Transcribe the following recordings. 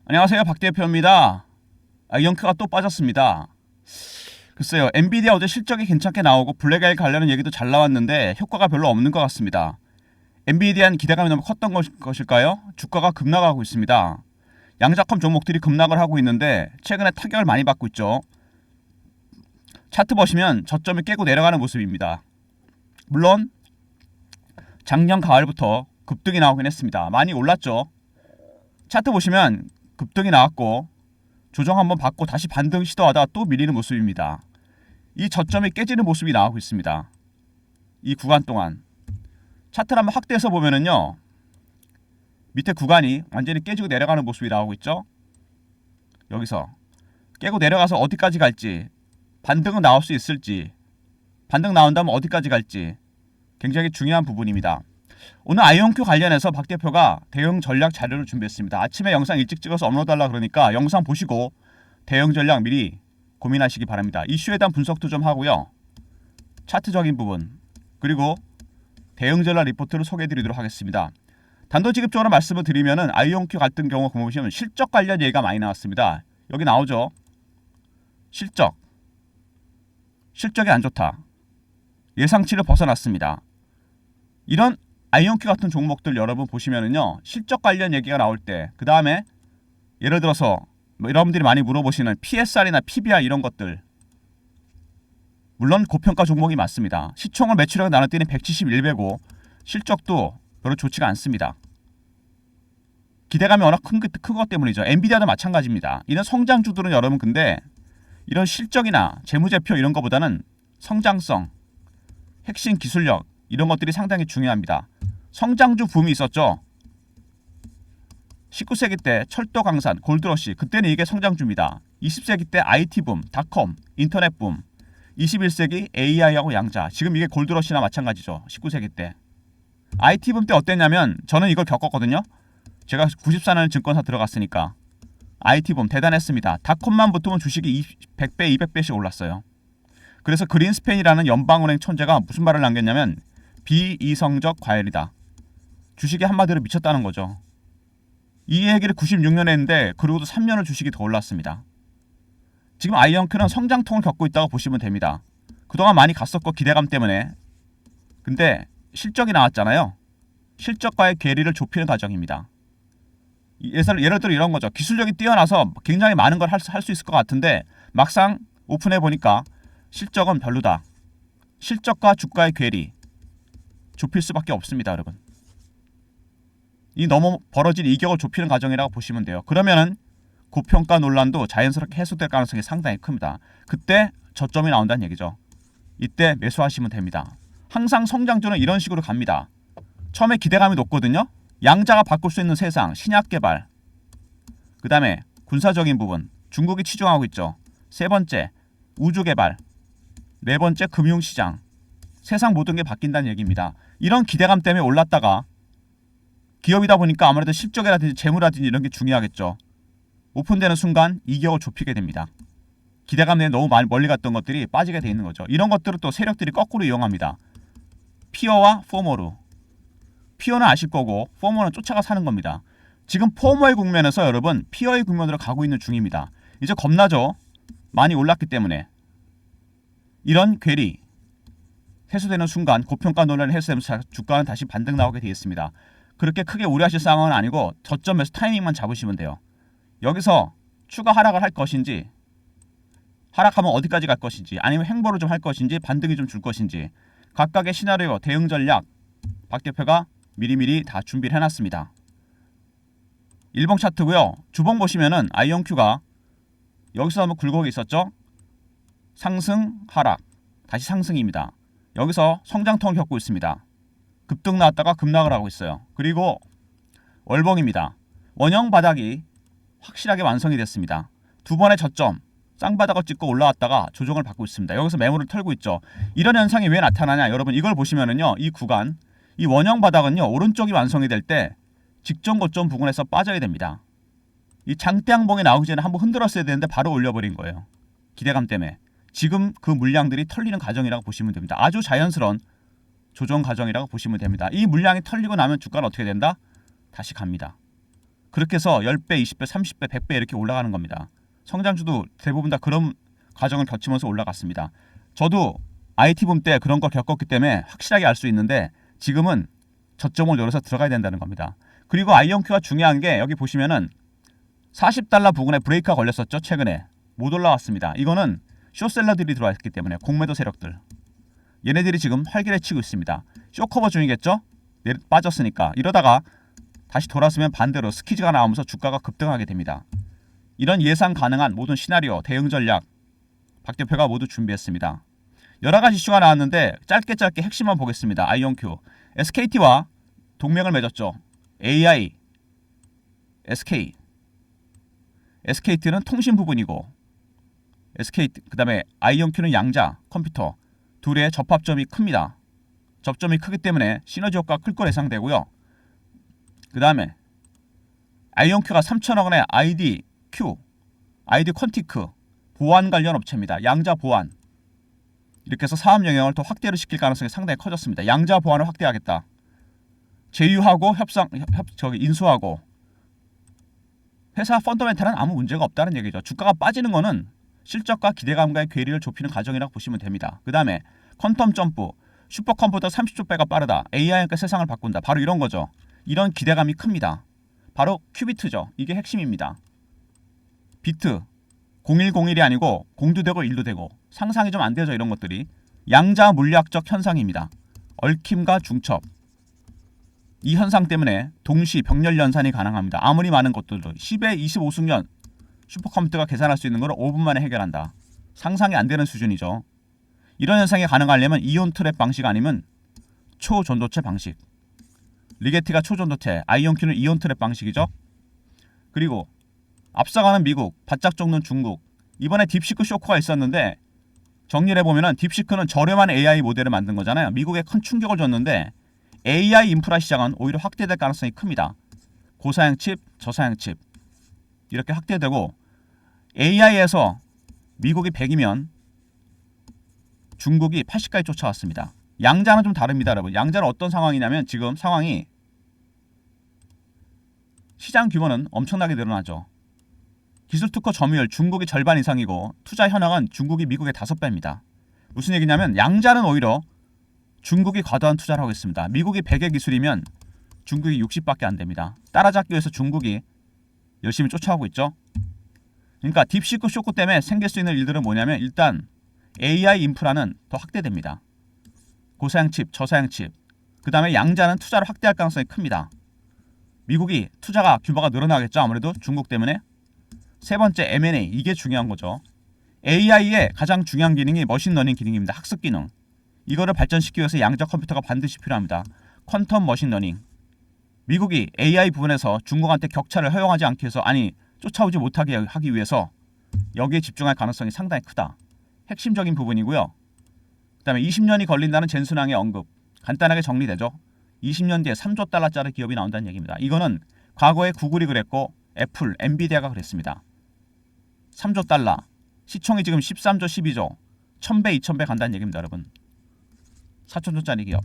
안녕하세요. 박 대표입니다. 이영큐가 또 빠졌습니다. 글쎄요. 엔비디아 어제 실적이 괜찮게 나오고 블랙아이 관련한 얘기도 잘 나왔는데 효과가 별로 없는 것 같습니다. 엔비디아는 기대감이 너무 컸던 것일까요? 주가가 급락하고 있습니다. 양자컴 종목들이 급락을 하고 있는데 최근에 타격을 많이 받고 있죠. 차트 보시면 저점을 깨고 내려가는 모습입니다. 물론 작년 가을부터 급등이 나오긴 했습니다. 많이 올랐죠. 차트 보시면 급등이 나왔고 조정 한번 받고 다시 반등 시도하다 또 밀리는 모습입니다. 이 저점이 깨지는 모습이 나오고 있습니다. 이 구간 동안 차트를 한번 확대해서 보면은요, 밑에 구간이 완전히 깨지고 내려가는 모습이 나오고 있죠. 여기서 깨고 내려가서 어디까지 갈지, 반등은 나올 수 있을지, 반등 나온다면 어디까지 갈지 굉장히 중요한 부분입니다. 오늘 아이온큐 관련해서 박 대표가 대응 전략 자료를 준비했습니다. 아침에 영상 일찍 찍어서 업로드하려고 그러니까 영상 보시고 대응 전략 미리 고민하시기 바랍니다. 이슈에 대한 분석도 좀 하고요. 차트적인 부분 그리고 대응 전략 리포트를 소개해드리도록 하겠습니다. 단도직입적으로 말씀을 드리면은 아이온큐 같은 경우 보시면 실적 관련 얘기가 많이 나왔습니다. 여기 나오죠. 실적이 안 좋다. 예상치를 벗어났습니다. 이런 아이온큐 같은 종목들 여러분 보시면은요, 실적 관련 얘기가 나올 때, 그 다음에 예를 들어서 여러분들이 많이 물어보시는 PSR이나 PBR 이런 것들, 물론 고평가 종목이 맞습니다. 시총을 매출액을 나눴더니 171배고 실적도 별로 좋지가 않습니다. 기대감이 워낙 큰 것 때문이죠. 엔비디아도 마찬가지입니다. 이런 성장주들은 여러분 근데 이런 실적이나 재무제표 이런 것보다는 성장성, 핵심 기술력 이런 것들이 상당히 중요합니다. 성장주 붐이 있었죠. 19세기 때 철도 강산, 골드러시 그때는 이게 성장주입니다. 20세기 때 IT 붐, 닷컴, 인터넷 붐, 21세기 AI하고 양자. 지금 이게 골드러시나 마찬가지죠. 19세기 때. IT 붐 때 어땠냐면 저는 이걸 겪었거든요. 제가 94년 증권사 들어갔으니까. IT 붐 대단했습니다. 닷컴만 붙으면 주식이 100배, 200배씩 올랐어요. 그래서 그린스펜이라는 연방은행 천재가 무슨 말을 남겼냐면 비이성적 과열이다. 주식이 한마디로 미쳤다는 거죠. 이 얘기를 96년에 했는데 그리고도 3년을 주식이 더 올랐습니다. 지금 아이언큐는 성장통을 겪고 있다고 보시면 됩니다. 그동안 많이 갔었고 기대감 때문에. 근데 실적이 나왔잖아요. 실적과의 괴리를 좁히는 과정입니다. 예를 들어 이런 거죠. 기술력이 뛰어나서 굉장히 많은 걸 할 수 있을 것 같은데 막상 오픈해 보니까 실적은 별로다. 실적과 주가의 괴리 좁힐 수밖에 없습니다, 여러분. 이 너무 벌어진 이격을 좁히는 과정이라고 보시면 돼요. 그러면은 고평가 논란도 자연스럽게 해소될 가능성이 상당히 큽니다. 그때 저점이 나온다는 얘기죠. 이때 매수하시면 됩니다. 항상 성장주는 이런 식으로 갑니다. 처음에 기대감이 높거든요. 양자가 바꿀 수 있는 세상, 신약 개발. 그 다음에 군사적인 부분, 중국이 치중하고 있죠. 세 번째, 우주 개발. 네 번째, 금융시장. 세상 모든 게 바뀐다는 얘기입니다. 이런 기대감 때문에 올랐다가 기업이다 보니까 아무래도 실적이라든지 재무라든지 이런 게 중요하겠죠. 오픈되는 순간 이격을 좁히게 됩니다. 기대감 내에 너무 멀리 갔던 것들이 빠지게 돼 있는 거죠. 이런 것들을 또 세력들이 거꾸로 이용합니다. 피어와 포머로. 피어는 아실 거고 포머는 쫓아가 사는 겁니다. 지금 포머의 국면에서 여러분 피어의 국면으로 가고 있는 중입니다. 이제 겁나죠. 많이 올랐기 때문에. 이런 괴리 해소되는 순간 고평가 논란을 해소되면서 주가는 다시 반등 나오게 되겠습니다. 그렇게 크게 우려하실 상황은 아니고 저점에서 타이밍만 잡으시면 돼요. 여기서 추가 하락을 할 것인지 하락하면 어디까지 갈 것인지 아니면 횡보를 좀 할 것인지 반등이 좀 줄 것인지 각각의 시나리오 대응 전략 박 대표가 미리미리 다 준비를 해놨습니다. 일봉 차트고요. 주봉 보시면은 아이온큐가 여기서 한번 굴곡이 있었죠. 상승 하락 다시 상승입니다. 여기서 성장통을 겪고 있습니다. 급등 나왔다가 급락을 하고 있어요. 그리고 월봉입니다. 원형 바닥이 확실하게 완성이 됐습니다. 두 번의 저점 쌍바닥을 찍고 올라왔다가 조정을 받고 있습니다. 여기서 매물을 털고 있죠. 이런 현상이 왜 나타나냐 여러분 이걸 보시면은요 이 구간 이 원형 바닥은요 오른쪽이 완성이 될 때 직전 고점 부근에서 빠져야 됩니다. 이 장대양봉이 나오기 전에 한번 흔들었어야 되는데 바로 올려버린 거예요. 기대감 때문에. 지금 그 물량들이 털리는 과정이라고 보시면 됩니다. 아주 자연스러운 조정 과정이라고 보시면 됩니다. 이 물량이 털리고 나면 주가는 어떻게 된다? 다시 갑니다. 그렇게 해서 10배, 20배, 30배, 100배 이렇게 올라가는 겁니다. 성장주도 대부분 다 그런 과정을 거치면서 올라갔습니다. 저도 IT붐 때 그런 걸 겪었기 때문에 확실하게 알 수 있는데 지금은 저점을 노려서 들어가야 된다는 겁니다. 그리고 아이온큐가 중요한 게 여기 보시면은 40달러 부근에 브레이크가 걸렸었죠. 최근에 못 올라왔습니다. 이거는 쇼셀러들이 들어왔기 때문에 공매도 세력들 얘네들이 지금 활개를 치고 있습니다. 쇼커버 중이겠죠. 빠졌으니까 이러다가 다시 돌아서면 반대로 스키즈가 나오면서 주가가 급등하게 됩니다. 이런 예상 가능한 모든 시나리오 대응 전략 박 대표가 모두 준비했습니다. 여러 가지 이슈가 나왔는데 짧게 핵심만 보겠습니다. 아이온큐 SKT와 동맹을 맺었죠. AI, SK SKT는 통신 부분이고 SKT 그다음에 아이온큐는 양자 컴퓨터 둘의 접합점이 큽니다. 접점이 크기 때문에 시너지 효과가 클 걸 예상되고요. 그다음에 아이온큐가 3천억 원의 ID 퀀티크 보안 관련 업체입니다. 양자 보안 이렇게 해서 사업 영역을 더 확대를 시킬 가능성이 상당히 커졌습니다. 양자 보안을 확대하겠다. 제휴하고 인수하고 회사 펀더멘탈은 아무 문제가 없다는 얘기죠. 주가가 빠지는 거는 실적과 기대감과의 괴리를 좁히는 과정이라고 보시면 됩니다. 그 다음에 퀀텀 점프, 슈퍼컴퓨터 30조 배가 빠르다. AI가 세상을 바꾼다. 바로 이런 거죠. 이런 기대감이 큽니다. 바로 큐비트죠. 이게 핵심입니다. 비트 0101이 아니고 0도 되고 1도 되고 상상이 좀 안 되죠. 이런 것들이 양자 물리학적 현상입니다. 얽힘과 중첩 이 현상 때문에 동시 병렬 연산이 가능합니다. 아무리 많은 것들도 10의 25승년 슈퍼컴퓨터가 계산할 수 있는 걸 5분 만에 해결한다. 상상이 안 되는 수준이죠. 이런 현상이 가능하려면 이온 트랩 방식 아니면 초전도체 방식. 리게티가 초전도체, 아이온큐는 이온 트랩 방식이죠. 그리고 앞서가는 미국, 바짝 쫓는 중국. 이번에 딥시크 쇼크가 있었는데 정리를 해보면 딥시크는 저렴한 AI 모델을 만든 거잖아요. 미국에 큰 충격을 줬는데 AI 인프라 시장은 오히려 확대될 가능성이 큽니다. 고사양 칩, 저사양 칩 이렇게 확대되고 AI에서 미국이 100이면 중국이 80까지 쫓아왔습니다. 양자는 좀 다릅니다, 여러분. 양자는 어떤 상황이냐면 지금 상황이 시장 규모는 엄청나게 늘어나죠. 기술 특허 점유율 중국이 절반 이상이고 투자 현황은 중국이 미국의 5배입니다. 무슨 얘기냐면 양자는 오히려 중국이 과도한 투자를 하고 있습니다. 미국이 100의 기술이면 중국이 60밖에 안 됩니다. 따라잡기 위해서 중국이 열심히 쫓아오고 있죠. 그러니까 딥시크 쇼크 때문에 생길 수 있는 일들은 뭐냐면 일단 AI 인프라는 더 확대됩니다. 고사양 칩, 저사양 칩. 그 다음에 양자는 투자를 확대할 가능성이 큽니다. 미국이 투자가 규모가 늘어나겠죠. 아무래도 중국 때문에. 세 번째 M&A. 이게 중요한 거죠. AI의 가장 중요한 기능이 머신러닝 기능입니다. 학습 기능. 이거를 발전시키기 위해서 양자 컴퓨터가 반드시 필요합니다. 퀀텀 머신러닝. 미국이 AI 부분에서 중국한테 격차를 허용하지 않기 위해서 쫓아오지 못하게 하기 위해서 여기에 집중할 가능성이 상당히 크다. 핵심적인 부분이고요. 그 다음에 20년이 걸린다는 젠슨왕의 언급. 간단하게 정리되죠. 20년 뒤에 3조 달러짜리 기업이 나온다는 얘기입니다. 이거는 과거에 구글이 그랬고 애플, 엔비디아가 그랬습니다. 3조 달러. 시총이 지금 13조, 12조. 1000배, 2000배 간다는 얘기입니다, 여러분. 4천조짜리 기업.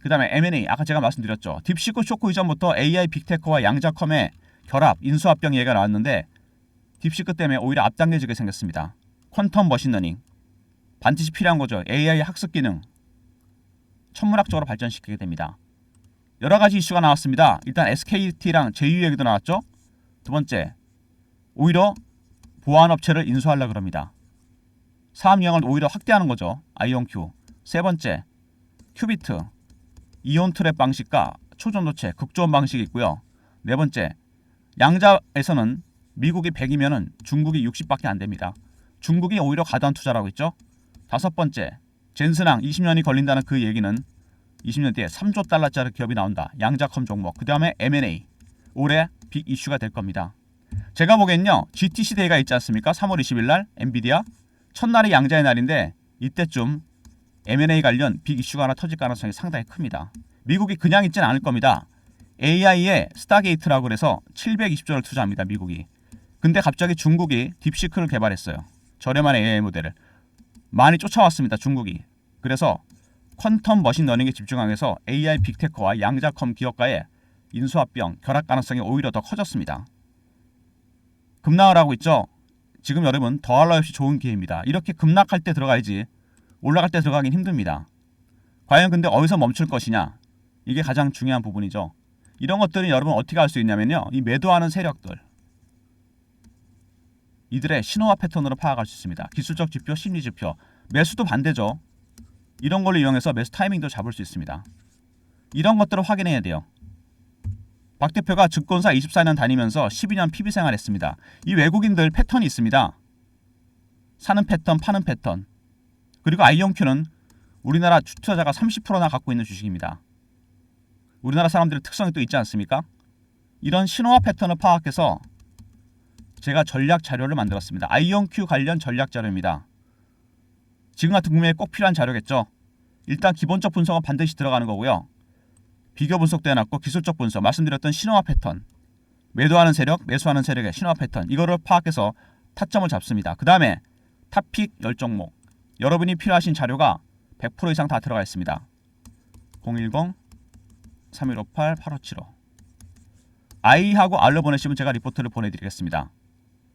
그 다음에 M&A. 아까 제가 말씀드렸죠. 딥시크 쇼크 이전부터 AI 빅테크와 양자컴의 결합, 인수합병 얘기가 나왔는데 딥시크 때문에 오히려 앞당겨지게 생겼습니다. 퀀텀 머신러닝. 반드시 필요한 거죠. AI 학습 기능. 천문학적으로 발전시키게 됩니다. 여러 가지 이슈가 나왔습니다. 일단 SKT랑 제휴 얘기도 나왔죠. 두 번째, 오히려 보안업체를 인수하려고 그럽니다. 사업 영역을 오히려 확대하는 거죠. 아이온큐. 세 번째, 큐비트. 이온 트랩 방식과 초전도체, 극조원 방식이 있고요. 네 번째, 양자에서는 미국이 100이면 중국이 60밖에 안 됩니다. 중국이 오히려 과도한 투자를 하고 있죠. 다섯 번째, 젠슨왕 20년이 걸린다는 그 얘기는 20년 뒤에 3조 달러짜리 기업이 나온다. 양자컴 종목. 그 다음에 M&A. 올해 빅 이슈가 될 겁니다. 제가 보기엔요. GTC 데이가 있지 않습니까? 3월 20일 날 엔비디아. 첫날이 양자의 날인데 이때쯤 M&A 관련 빅 이슈가 하나 터질 가능성이 상당히 큽니다. 미국이 그냥 있지는 않을 겁니다. AI에 스타게이트라고 그래서 720조를 투자합니다. 미국이. 근데 갑자기 중국이 딥시크를 개발했어요. 저렴한 AI 모델을. 많이 쫓아왔습니다. 중국이. 그래서 퀀텀 머신러닝에 집중하면서 AI 빅테크와 양자컴 기업과의 인수합병, 결합 가능성이 오히려 더 커졌습니다. 급락을 하고 있죠. 지금 여러분 더할 나위 없이 좋은 기회입니다. 이렇게 급락할 때 들어가야지 올라갈 때 들어가긴 힘듭니다. 과연 근데 어디서 멈출 것이냐? 이게 가장 중요한 부분이죠. 이런 것들은 여러분 어떻게 할 수 있냐면요. 이 매도하는 세력들 이들의 신호와 패턴으로 파악할 수 있습니다. 기술적 지표, 심리 지표, 매수도 반대죠. 이런 걸로 이용해서 매수 타이밍도 잡을 수 있습니다. 이런 것들을 확인해야 돼요. 박 대표가 증권사 24년 다니면서 12년 PB 생활했습니다. 이 외국인들 패턴이 있습니다. 사는 패턴, 파는 패턴. 그리고 아이온큐는 우리나라 투자자가 30%나 갖고 있는 주식입니다. 우리나라 사람들의 특성이 또 있지 않습니까? 이런 신호와 패턴을 파악해서 제가 전략 자료를 만들었습니다. 아이온큐 관련 전략 자료입니다. 지금 같은 국면에 꼭 필요한 자료겠죠. 일단 기본적 분석은 반드시 들어가는 거고요. 비교 분석도 해놨고 기술적 분석, 말씀드렸던 신호와 패턴, 매도하는 세력, 매수하는 세력의 신호와 패턴 이거를 파악해서 타점을 잡습니다. 그 다음에 탑픽 10종목 여러분이 필요하신 자료가 100% 이상 다 들어가 있습니다. 010-3158-8575 I하고 R로 보내시면 제가 리포트를 보내드리겠습니다.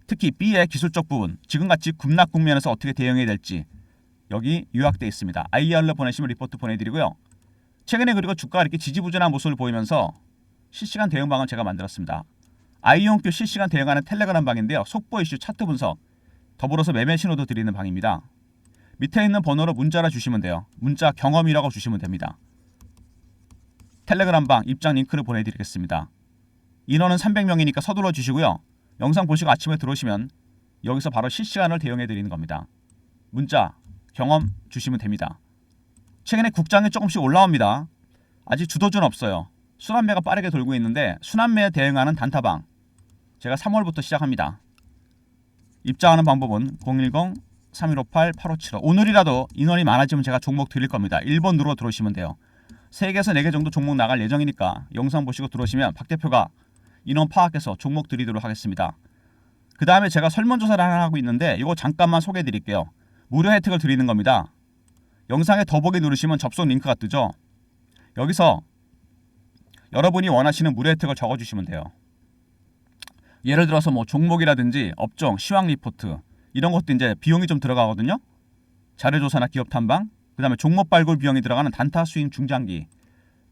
특히 B의 기술적 부분, 지금같이 급락 국면에서 어떻게 대응해야 될지 여기 요약되어 있습니다. IR로 보내시면 리포트 보내드리고요. 최근에 그리고 주가가 이렇게 지지부진한 모습을 보이면서 실시간 대응방을 제가 만들었습니다. 아이온큐 실시간 대응하는 텔레그램 방인데요. 속보 이슈 차트 분석, 더불어서 매매 신호도 드리는 방입니다. 밑에 있는 번호로 문자를 주시면 돼요. 문자 경험이라고 주시면 됩니다. 텔레그램 방 입장 링크를 보내드리겠습니다. 인원은 300명이니까 서둘러 주시고요. 영상 보시고 아침에 들어오시면 여기서 바로 실시간을 대응해 드리는 겁니다. 문자 경험 주시면 됩니다. 최근에 국장이 조금씩 올라옵니다. 아직 주도주는 없어요. 순환매가 빠르게 돌고 있는데 순환매에 대응하는 단타방 제가 3월부터 시작합니다. 입장하는 방법은 010-3158-8575 오늘이라도 인원이 많아지면 제가 종목 드릴 겁니다. 1번 누르러 들어오시면 돼요. 3개에서 4개 정도 종목 나갈 예정이니까 영상 보시고 들어오시면 박 대표가 인원 파악해서 종목 드리도록 하겠습니다. 그 다음에 제가 설문조사를 하나 하고 있는데 이거 잠깐만 소개해 드릴게요. 무료 혜택을 드리는 겁니다. 영상에 더보기 누르시면 접속 링크가 뜨죠. 여기서 여러분이 원하시는 무료 혜택을 적어주시면 돼요. 예를 들어서 뭐 종목이라든지 업종, 시황 리포트 이런 것도 이제 비용이 좀 들어가거든요. 자료조사나 기업 탐방, 그 다음에 종목 발굴 비용이 들어가는 단타 수익 중장기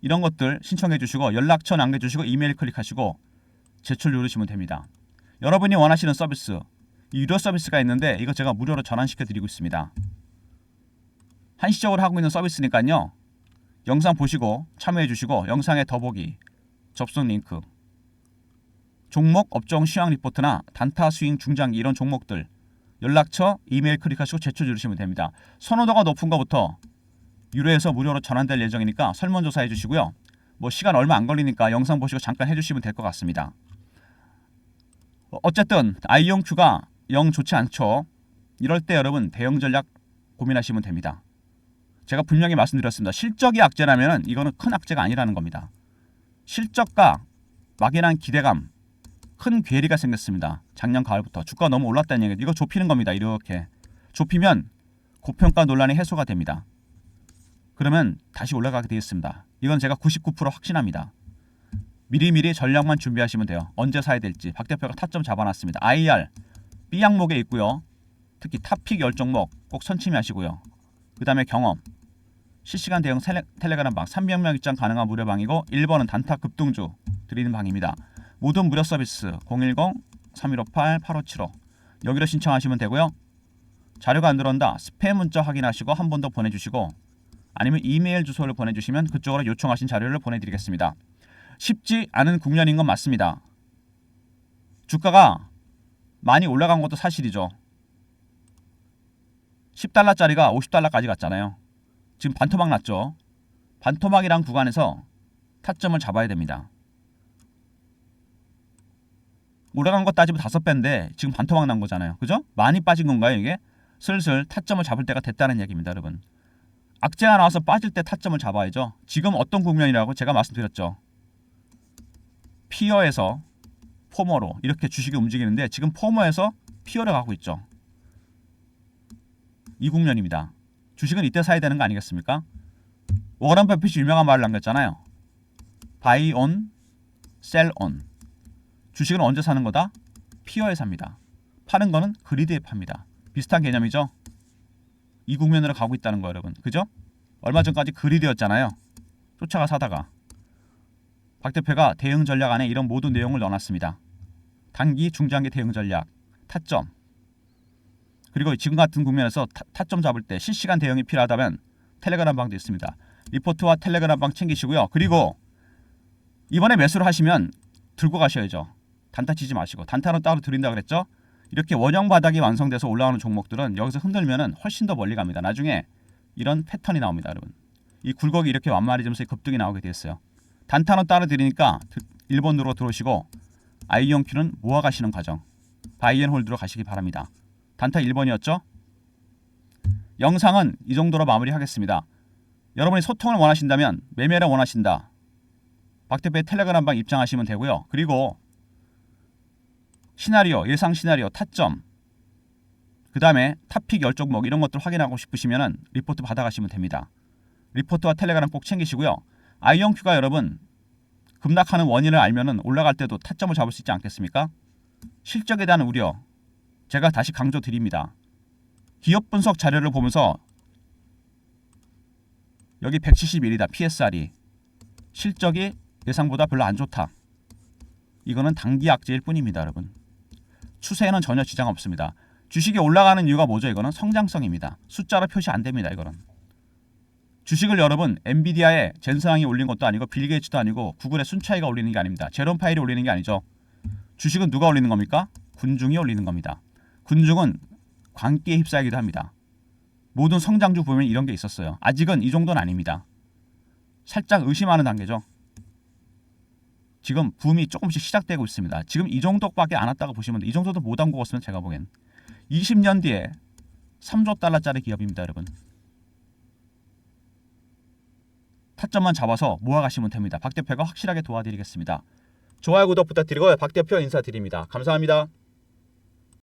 이런 것들 신청해 주시고 연락처 남겨주시고 이메일 클릭하시고 제출 누르시면 됩니다. 여러분이 원하시는 서비스, 유료 서비스가 있는데 이거 제가 무료로 전환시켜 드리고 있습니다. 한시적으로 하고 있는 서비스니까요. 영상 보시고 참여해 주시고 영상에 더보기, 접속 링크, 종목, 업종, 시황 리포트나 단타, 스윙, 중장기 이런 종목들 연락처, 이메일 클릭하시고 제출 누르시면 됩니다. 선호도가 높은 것부터 유료에서 무료로 전환될 예정이니까 설문조사 해주시고요. 뭐 시간 얼마 안 걸리니까 영상 보시고 잠깐 해주시면 될 것 같습니다. 어쨌든 아이온큐가 영 좋지 않죠. 이럴 때 여러분 대응 전략 고민하시면 됩니다. 제가 분명히 말씀드렸습니다. 실적이 악재라면 이거는 큰 악재가 아니라는 겁니다. 실적과 막연한 기대감, 큰 괴리가 생겼습니다. 작년 가을부터 주가가 너무 올랐다는 얘기죠. 이거 좁히는 겁니다. 이렇게 좁히면 고평가 논란이 해소가 됩니다. 그러면 다시 올라가게 되어 있습니다. 이건 제가 99% 확신합니다. 미리미리 전략만 준비하시면 돼요. 언제 사야 될지 박 대표가 타점 잡아놨습니다. IR, B 항목에 있고요. 특히 탑픽 10종목 꼭 선침하시고요. 그 다음에 경험, 실시간 대응 텔레그램 방 300명 입장 가능한 무료 방이고 1번은 단타 급등주 드리는 방입니다. 모든 무료 서비스 010-3158-8575 여기로 신청하시면 되고요. 자료가 안 들어온다 스팸 문자 확인하시고 한 번 더 보내주시고 아니면 이메일 주소를 보내주시면 그쪽으로 요청하신 자료를 보내드리겠습니다. 쉽지 않은 국면인 건 맞습니다. 주가가 많이 올라간 것도 사실이죠. 10달러짜리가 50달러까지 갔잖아요. 지금 반토막 났죠. 반토막이란 구간에서 타점을 잡아야 됩니다. 올라간 것 따지면 5배인데 지금 반토막 난 거잖아요. 그죠? 많이 빠진 건가요 이게? 슬슬 타점을 잡을 때가 됐다는 얘기입니다. 여러분. 악재가 나와서 빠질 때 타점을 잡아야죠. 지금 어떤 국면이라고 제가 말씀드렸죠. 피어에서 포머로 이렇게 주식이 움직이는데 지금 포머에서 피어로 가고 있죠. 이 국면입니다. 주식은 이때 사야 되는 거 아니겠습니까? 워런 버핏이 유명한 말을 남겼잖아요. Buy on sell on. 주식은 언제 사는 거다? 피어에 삽니다. 파는 거는 그리드에 팝니다. 비슷한 개념이죠. 이 국면으로 가고 있다는 거 여러분. 그죠? 얼마 전까지 그리드였잖아요. 쫓아가 사다가. 박 대표가 대응 전략 안에 이런 모든 내용을 넣어놨습니다. 단기, 중장기 대응 전략, 타점. 그리고 지금 같은 국면에서 타점 잡을 때 실시간 대응이 필요하다면 텔레그램 방도 있습니다. 리포트와 텔레그램 방 챙기시고요. 그리고 이번에 매수를 하시면 들고 가셔야죠. 단타 치지 마시고. 단타는 따로 드린다 그랬죠? 이렇게 원형 바닥이 완성돼서 올라오는 종목들은 여기서 흔들면은 훨씬 더 멀리 갑니다. 나중에 이런 패턴이 나옵니다, 여러분. 이 굴곡이 이렇게 완만해지면서 급등이 나오게 됐어요. 단타는 따로 드리니까 1번으로 들어오시고 아이온큐는 모아가시는 과정. 바이앤홀드로 가시기 바랍니다. 단타 1번이었죠? 영상은 이 정도로 마무리하겠습니다. 여러분이 소통을 원하신다면 매매를 원하신다. 박 대표의 텔레그램 방 입장하시면 되고요. 그리고 시나리오, 예상 시나리오, 타점, 그 다음에 탑픽 열종목 이런 것들 확인하고 싶으시면 리포트 받아가시면 됩니다. 리포트와 텔레그램 꼭 챙기시고요. 아이온큐가 여러분 급락하는 원인을 알면은 올라갈 때도 타점을 잡을 수 있지 않겠습니까? 실적에 대한 우려 제가 다시 강조 드립니다. 기업 분석 자료를 보면서 여기 171이다 PSR이 실적이 예상보다 별로 안 좋다. 이거는 단기 악재일 뿐입니다, 여러분. 추세에는 전혀 지장 없습니다. 주식이 올라가는 이유가 뭐죠? 이거는 성장성입니다. 숫자로 표시 안 됩니다, 이거는. 주식을 여러분 엔비디아의 젠슨항이 올린 것도 아니고 빌 게이츠도 아니고 구글의 순차이가 올리는 게 아닙니다. 제롬 파일이 올리는 게 아니죠. 주식은 누가 올리는 겁니까? 군중이 올리는 겁니다. 군중은 광기에 휩싸이기도 합니다. 모든 성장주 보면 이런 게 있었어요. 아직은 이 정도는 아닙니다. 살짝 의심하는 단계죠. 지금 붐이 조금씩 시작되고 있습니다. 지금 이 정도밖에 안 왔다고 보시면 이 정도도 못 한 것 같으면 제가 보기엔 20년 뒤에 3조 달러짜리 기업입니다, 여러분. 타점만 잡아서 모아가시면 됩니다. 박 대표가 확실하게 도와드리겠습니다. 좋아요, 구독 부탁드리고요. 박 대표 인사드립니다. 감사합니다.